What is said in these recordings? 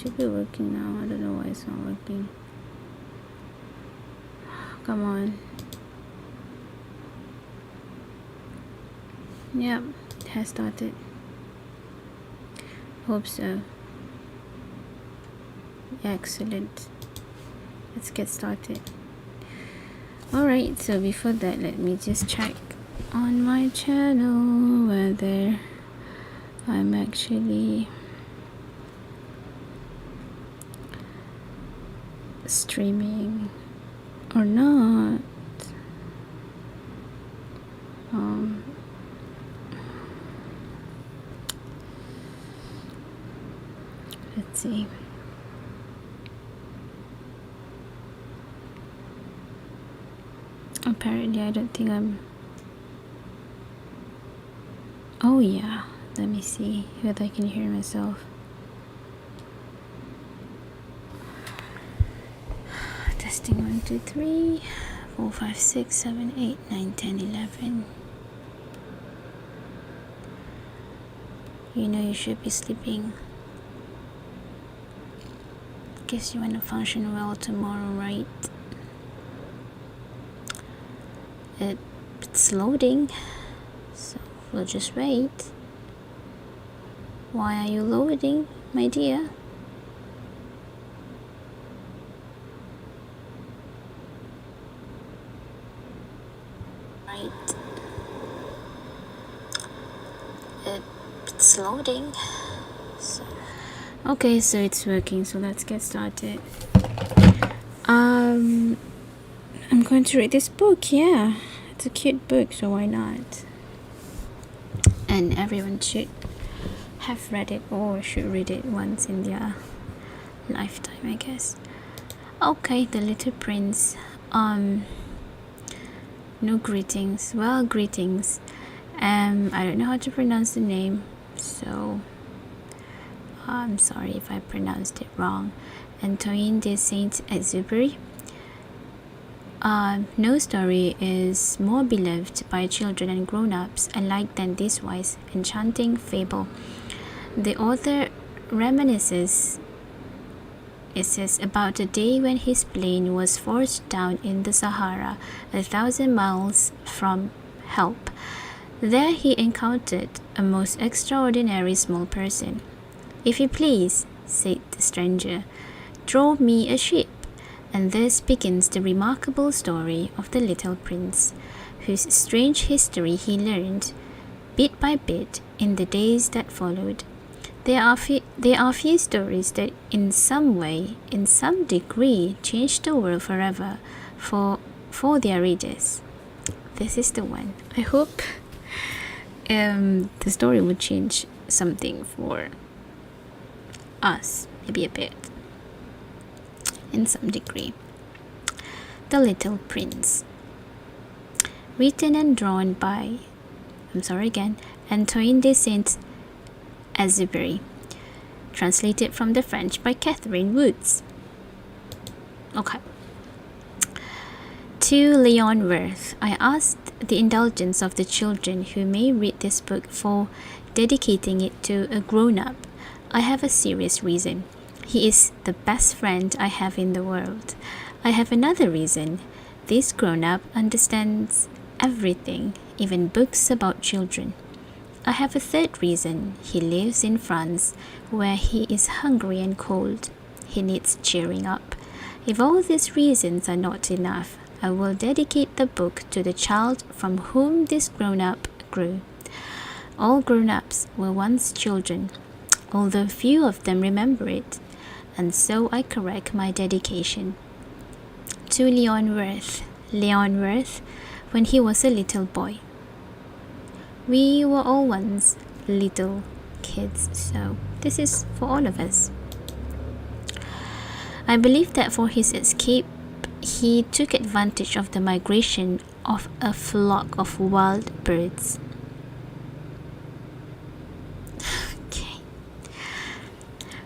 should be working now. I don't know why it's not working. Come on. Yep, it has started. Hope so. Excellent. Let's get started. Alright, so before that, let me just check on my channel whether I'm actually streaming or not. Let's see. Apparently I don't think I'm... Oh yeah, let me see whether I can hear myself. Testing 1 2 3 4 5 6 7 8 9 10 11. You know you should be sleeping. Guess you want to function well tomorrow, right? It's loading, so we'll just wait. Why are you loading, my dear? Right. It's loading. Okay, so it's working, so let's get started. I'm going to read this book. Yeah, it's a cute book, so why not? And everyone should have read it or should read it once in their lifetime, I guess. Okay, The Little Prince. No greetings. Well, greetings. I don't know how to pronounce the name, so I'm sorry if I pronounced it wrong. Antoine de Saint-Exupéry. No story is more beloved by children and grown-ups alike than this wise, enchanting fable. The author reminisces, it says, about the day when his plane was forced down in the Sahara, 1,000 miles from help. There he encountered a most extraordinary small person. "If you please," said the stranger, "draw me a ship." And thus begins the remarkable story of the little prince, whose strange history he learned, bit by bit, in the days that followed. There are few stories that in some way, in some degree, change the world forever for their readers. This is the one. I hope the story would change something for us, maybe a bit, in some degree. The Little Prince. Written and drawn by, Antoine de Saint-Exupéry. Translated from the French by Catherine Woods. Okay. To Leon Worth, I asked the indulgence of the children who may read this book for dedicating it to a grown-up. I have a serious reason. He is the best friend I have in the world. I have another reason. This grown-up understands everything, even books about children. I have a third reason. He lives in France, where he is hungry and cold. He needs cheering up. If all these reasons are not enough, I will dedicate the book to the child from whom this grown-up grew. All grown-ups were once children, although few of them remember it, and so I correct my dedication. To Leon Worth. Leon Worth, when he was a little boy. We were all once little kids, so this is for all of us. I believe that for his escape, he took advantage of the migration of a flock of wild birds. Okay.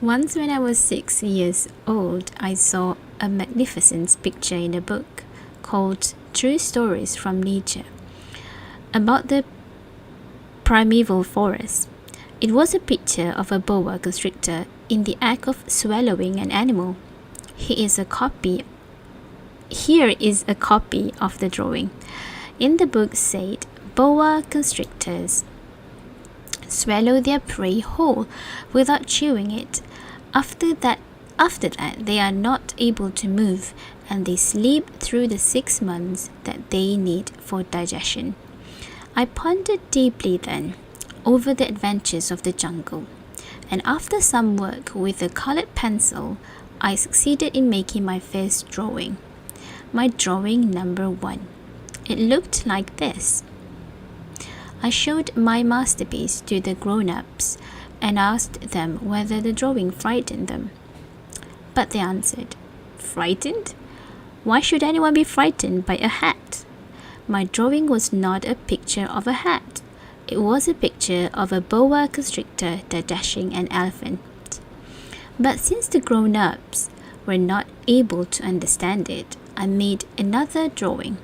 Once when I was 6 years old, I saw a magnificent picture in a book called True Stories from Nature about the primeval forest. It was a picture of a boa constrictor in the act of swallowing an animal. Here is a copy of the drawing. In the book said, boa constrictors swallow their prey whole without chewing it. After that, they are not able to move, and they sleep through the 6 months that they need for digestion. I pondered deeply then over the adventures of the jungle, and after some work with a colored pencil, I succeeded in making my first drawing. My drawing number 1. It looked like this. I showed my masterpiece to the grown-ups and asked them whether the drawing frightened them. But they answered, frightened? Why should anyone be frightened by a hat? My drawing was not a picture of a hat. It was a picture of a boa constrictor dashing an elephant. But since the grown-ups were not able to understand it, I made another drawing.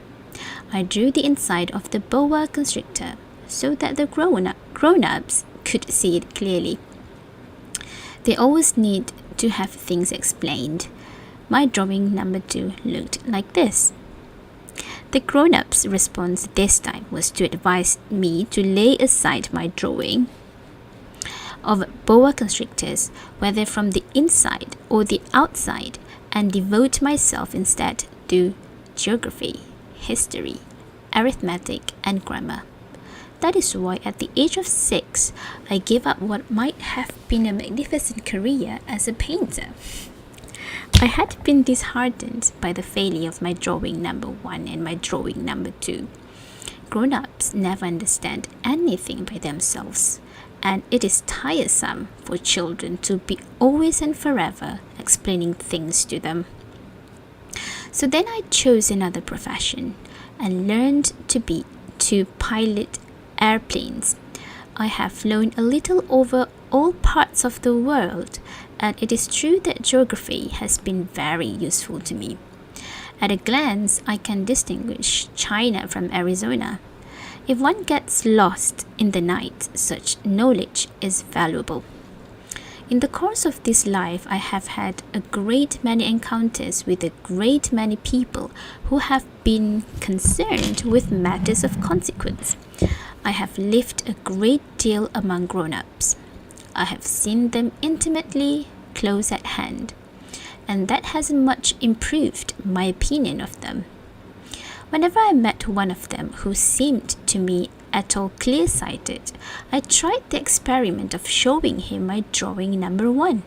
I drew the inside of the boa constrictor so that the grown-ups could see it clearly. They always need to have things explained. My drawing number 2 looked like this. The grown-ups' response this time was to advise me to lay aside my drawing of boa constrictors, whether from the inside or the outside, and devote myself instead to geography, history, arithmetic, and grammar. That is why at the age of 6, I gave up what might have been a magnificent career as a painter. I had been disheartened by the failure of my drawing number 1 and my drawing number 2. Grown-ups never understand anything by themselves, and it is tiresome for children to be always and forever explaining things to them. So then I chose another profession and learned to pilot airplanes. I have flown a little over all parts of the world, and it is true that geography has been very useful to me. At a glance, I can distinguish China from Arizona. If one gets lost in the night, such knowledge is valuable. In the course of this life, I have had a great many encounters with a great many people who have been concerned with matters of consequence. I have lived a great deal among grown-ups. I have seen them intimately, close at hand, and that has much improved my opinion of them. Whenever I met one of them who seemed to me at all clear-sighted, I tried the experiment of showing him my drawing number 1,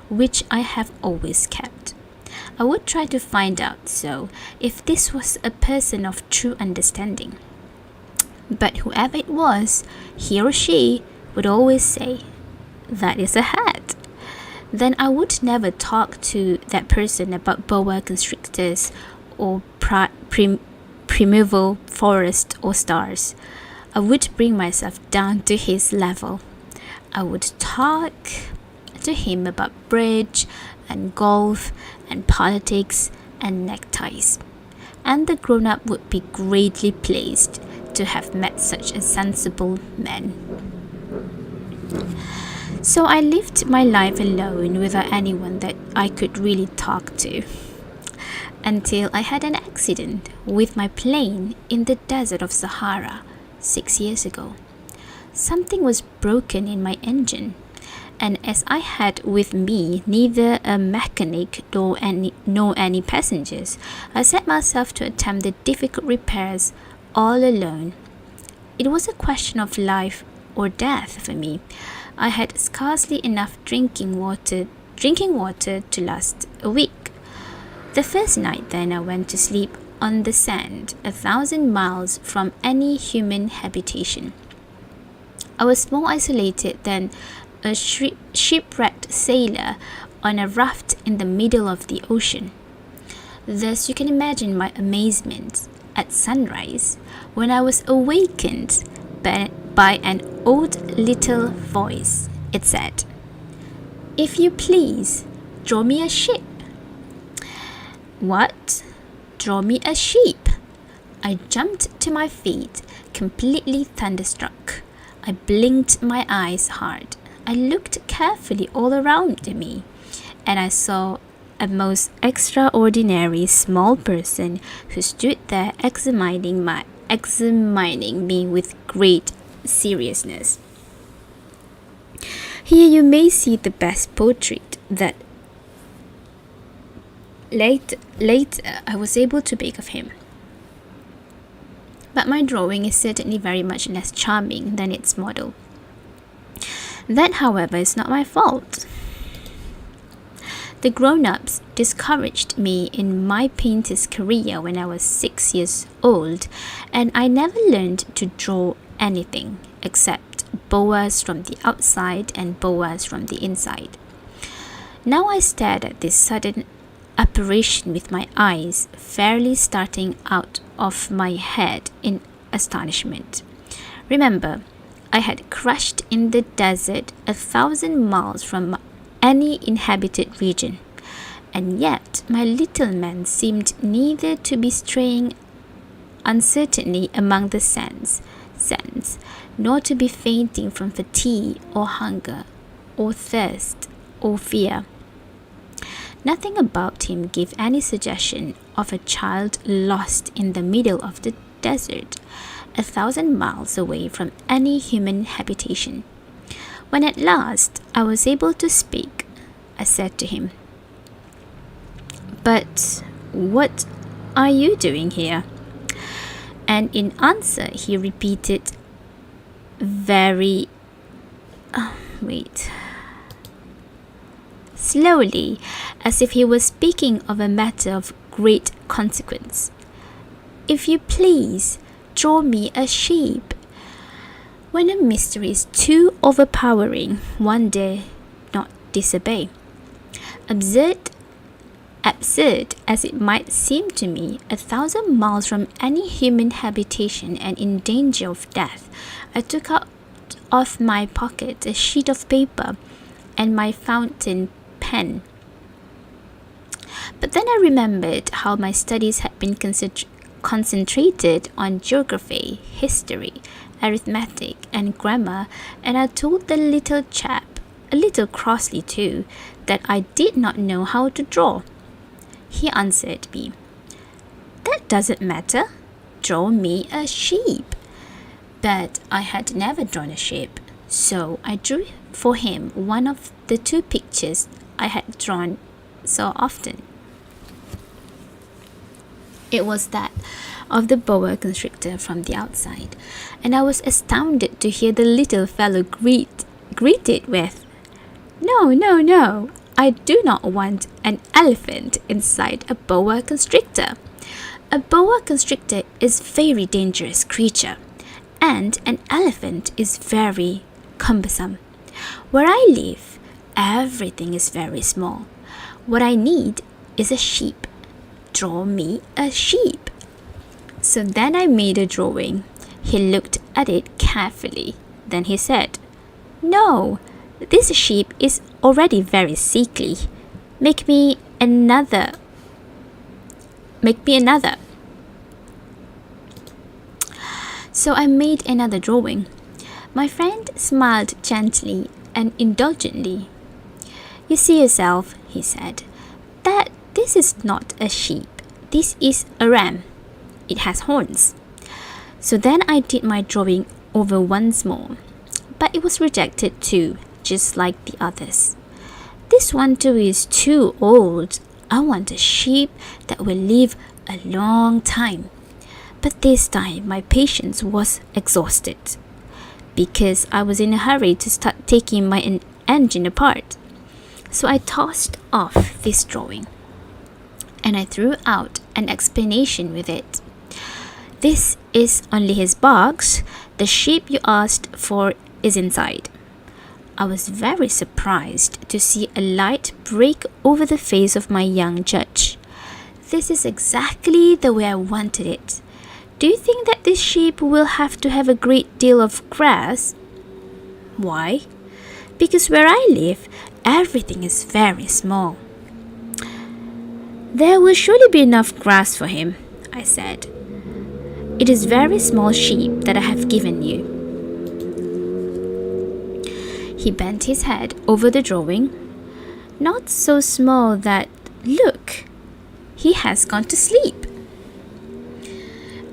which I have always kept. I would try to find out if this was a person of true understanding. But whoever it was, he or she would always say, "That is a hat." Then I would never talk to that person about boa constrictors or primeval forest or stars. I would bring myself down to his level. I would talk to him about bridge and golf and politics and neckties. And the grown-up would be greatly pleased to have met such a sensible man. So I lived my life alone without anyone that I could really talk to, until I had an accident with my plane in the desert of Sahara 6 years ago. Something was broken in my engine, and as I had with me neither a mechanic nor any passengers, I set myself to attempt the difficult repairs all alone. It was a question of life or death for me. I had scarcely enough drinking water to last a week. The first night then I went to sleep on the sand 1,000 miles from any human habitation. I was more isolated than a shipwrecked sailor on a raft in the middle of the ocean. Thus you can imagine my amazement at sunrise when I was awakened by an odd little voice. It said, "If you please, draw me a ship." What? Draw me a sheep? I jumped to my feet, completely thunderstruck. I blinked my eyes hard. I looked carefully all around me, and I saw a most extraordinary small person who stood there examining me with great seriousness. Here you may see the best portrait that later I was able to make of him. But my drawing is certainly very much less charming than its model. That, however, is not my fault. The grown-ups discouraged me in my painter's career when I was 6 years old, and I never learned to draw anything except boas from the outside and boas from the inside. Now I stared at this sudden apparition with my eyes fairly starting out of my head in astonishment. Remember, I had crashed in the desert 1,000 miles from any inhabited region, and yet my little man seemed neither to be straying uncertainly among the sands, nor to be fainting from fatigue or hunger or thirst or fear. Nothing about him gave any suggestion of a child lost in the middle of the desert, 1,000 miles away from any human habitation. When at last I was able to speak, I said to him, "But what are you doing here?" And in answer he repeated slowly, as if he was speaking of a matter of great consequence, "If you please, draw me a sheep." When a mystery is too overpowering, one dare not disobey. Absurd as it might seem to me, 1,000 miles from any human habitation and in danger of death, I took out of my pocket a sheet of paper and my fountain pen. But then I remembered how my studies had been concentrated on geography, history, arithmetic, and grammar, and I told the little chap, a little crossly too, that I did not know how to draw. He answered me, "That doesn't matter. Draw me a sheep." But I had never drawn a sheep, so I drew for him one of the two pictures I had drawn so often. It was that of the boa constrictor from the outside, and I was astounded to hear the little fellow greet it with, "No, no, no, I do not want an elephant inside a boa constrictor. A boa constrictor is a very dangerous creature, and an elephant is very cumbersome. Where I live, everything is very small. What I need is a sheep. Draw me a sheep." So then I made a drawing. He looked at it carefully. Then he said, "No, this sheep is already very sickly. Make me another. So I made another drawing. My friend smiled gently and indulgently. "You see yourself," he said, "that this is not a sheep. This is a ram. It has horns." So then I did my drawing over once more, but it was rejected too, just like the others. "This one too is too old. I want a sheep that will live a long time." But this time my patience was exhausted, because I was in a hurry to start taking my engine apart. So I tossed off this drawing, and I threw out an explanation with it. "This is only his box. The sheep you asked for is inside." I was very surprised to see a light break over the face of my young judge. "This is exactly the way I wanted it. Do you think that this sheep will have to have a great deal of grass?" "Why?" "Because where I live, everything is very small." "There will surely be enough grass for him," I said. "It is very small sheep that I have given you." He bent his head over the drawing. Not so small that, look, he has gone to sleep.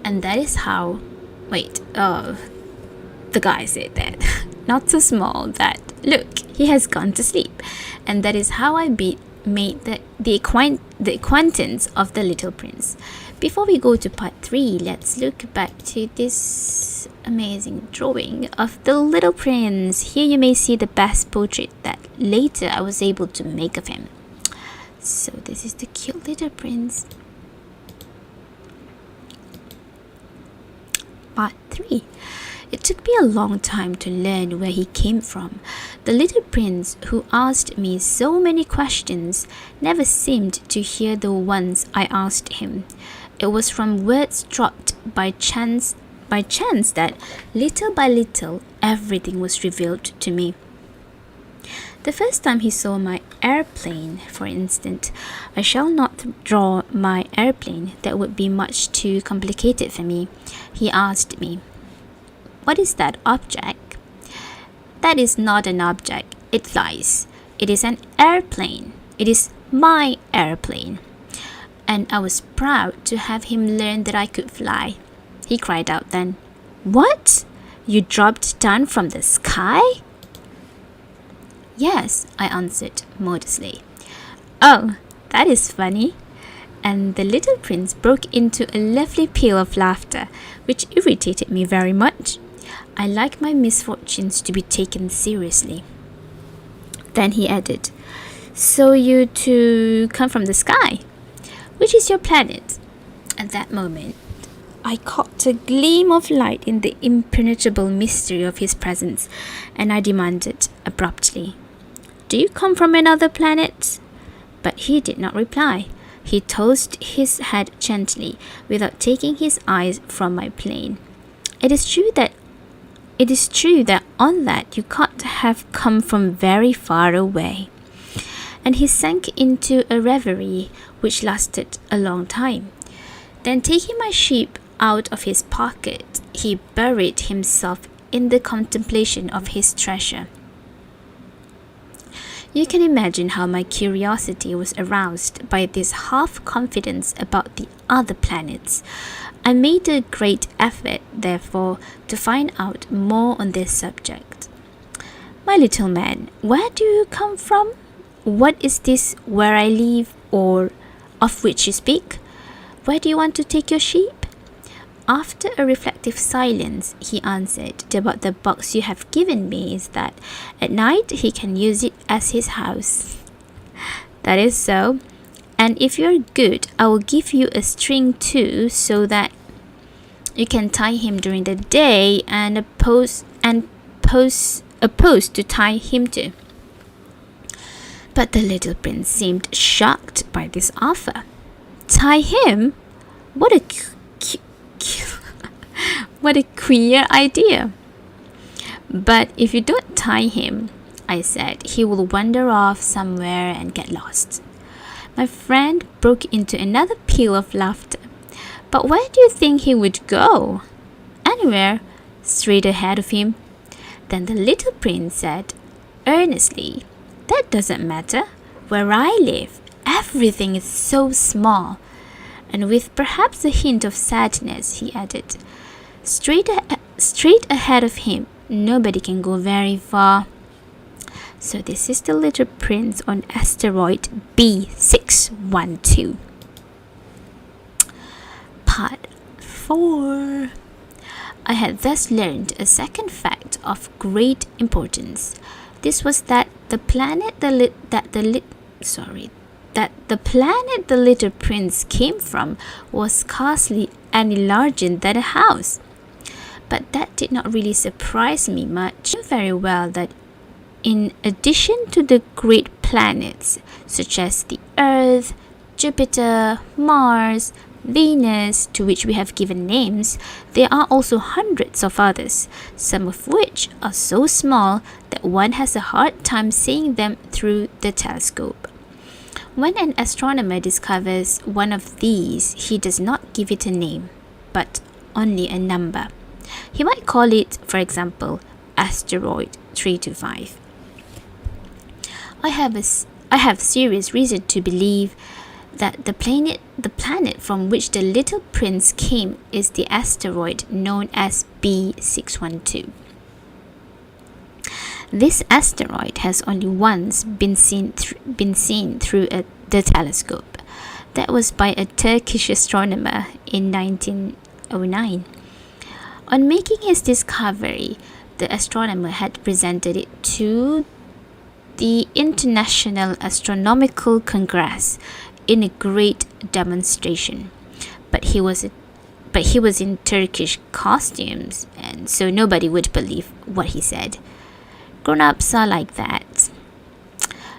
And that is how, the guy said that. Not so small that, look, he has gone to sleep. And that is how I made the acquaintance of the Little Prince. Before we go to part 3, let's look back to this amazing drawing of the Little Prince. Here you may see the best portrait that later I was able to make of him. So this is the cute Little Prince. Part 3. It took me a long time to learn where he came from. The Little Prince, who asked me so many questions, never seemed to hear the ones I asked him. It was from words dropped by chance that, little by little, everything was revealed to me. The first time he saw my airplane, for instance, I shall not draw my airplane, that would be much too complicated for me. He asked me, "What is that object?" "That is not an object, it flies. It is an airplane. It is my airplane." And I was proud to have him learn that I could fly. He cried out then, "What? You dropped down from the sky?" "Yes," I answered modestly. "Oh, that is funny." And the Little Prince broke into a lovely peal of laughter, which irritated me very much. I like my misfortunes to be taken seriously. Then he added, "So you two come from the sky? Which is your planet?" At that moment, I caught a gleam of light in the impenetrable mystery of his presence, and I demanded abruptly, "Do you come from another planet?" But he did not reply. He tossed his head gently, without taking his eyes from my plane. It is true that on that you can't have come from very far away." And he sank into a reverie which lasted a long time. Then, taking my sheep out of his pocket, he buried himself in the contemplation of his treasure. You can imagine how my curiosity was aroused by this half-confidence about the other planets. I made a great effort, therefore, to find out more on this subject. "My little man, where do you come from? What is this where I live, or of which you speak? Where do you want to take your sheep?" After a reflective silence, he answered, "About the box you have given me is that at night he can use it as his house." "That is so. And if you're good, I will give you a string too, so that you can tie him during the day, and a post to tie him to." But the Little Prince seemed shocked by this offer. "Tie him? What a what a queer idea." "But if you don't tie him," I said, "he will wander off somewhere and get lost." My friend broke into another peal of laughter. "But where do you think he would go?" "Anywhere, straight ahead of him." Then the Little Prince said earnestly, "That doesn't matter. Where I live, everything is so small." And with perhaps a hint of sadness, he added, Straight ahead of him, nobody can go very far." So this is the Little Prince on asteroid B612. Part 4. I had thus learned a second fact of great importance. This was that the planet the Little Prince came from was scarcely any larger than a house. But that did not really surprise me much. I knew very well that in addition to the great planets such as the Earth, Jupiter, Mars, Venus, to which we have given names, there are also hundreds of others, some of which are so small that one has a hard time seeing them through the telescope. When an astronomer discovers one of these, he does not give it a name, but only a number. He might call it, for example, asteroid 325. I have serious reason to believe that the planet from which the little prince came is the asteroid known as B612. This asteroid has only once been seen through the telescope. That was by a Turkish astronomer in 1909. On making his discovery, the astronomer had presented it to the International Astronomical Congress in a great demonstration. But he was in Turkish costumes, and so nobody would believe what he said. Grown-ups are like that.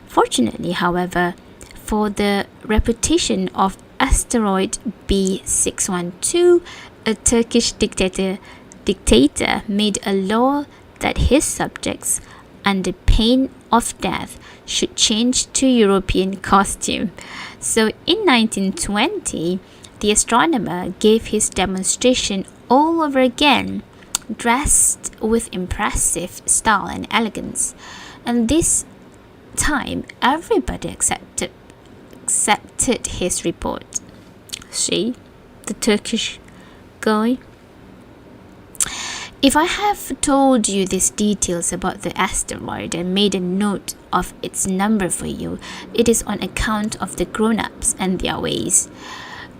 Fortunately, however, for the reputation of asteroid B612, a Turkish dictator made a law that his subjects, under pain of death, should change to European costume. So in 1920, the astronomer gave his demonstration all over again, dressed with impressive style and elegance. And this time, everybody accepted his report. See, the Turkish guy. If I have told you these details about the asteroid and made a note of its number for you, it is on account of the grown-ups and their ways.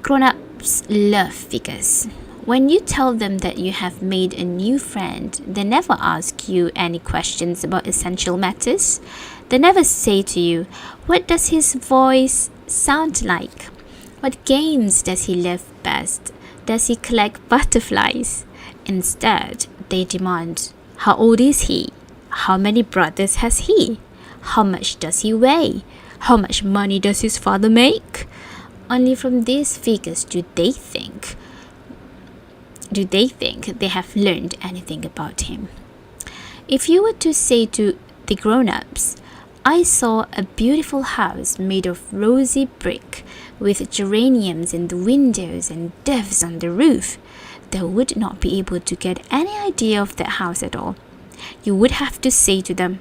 Grown-ups love figures. When you tell them that you have made a new friend, they never ask you any questions about essential matters. They never say to you, what does his voice sound like? What games does he love best? Does he collect butterflies? Instead, they demand, how old is he? How many brothers has he? How much does he weigh? How much money does his father make? Only from these figures do they think they have learned anything about him. If you were to say to the grown-ups, I saw a beautiful house made of rosy brick with geraniums in the windows and doves on the roof, they would not be able to get any idea of that house at all. You would have to say to them,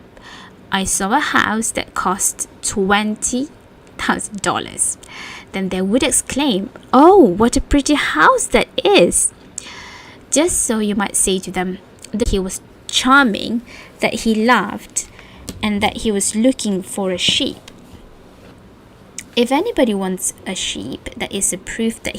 I saw a house that cost $20,000. Then they would exclaim, oh, what a pretty house that is. Just so you might say to them that he was charming, that he laughed, and that he was looking for a sheep. If anybody wants a sheep, that is a proof that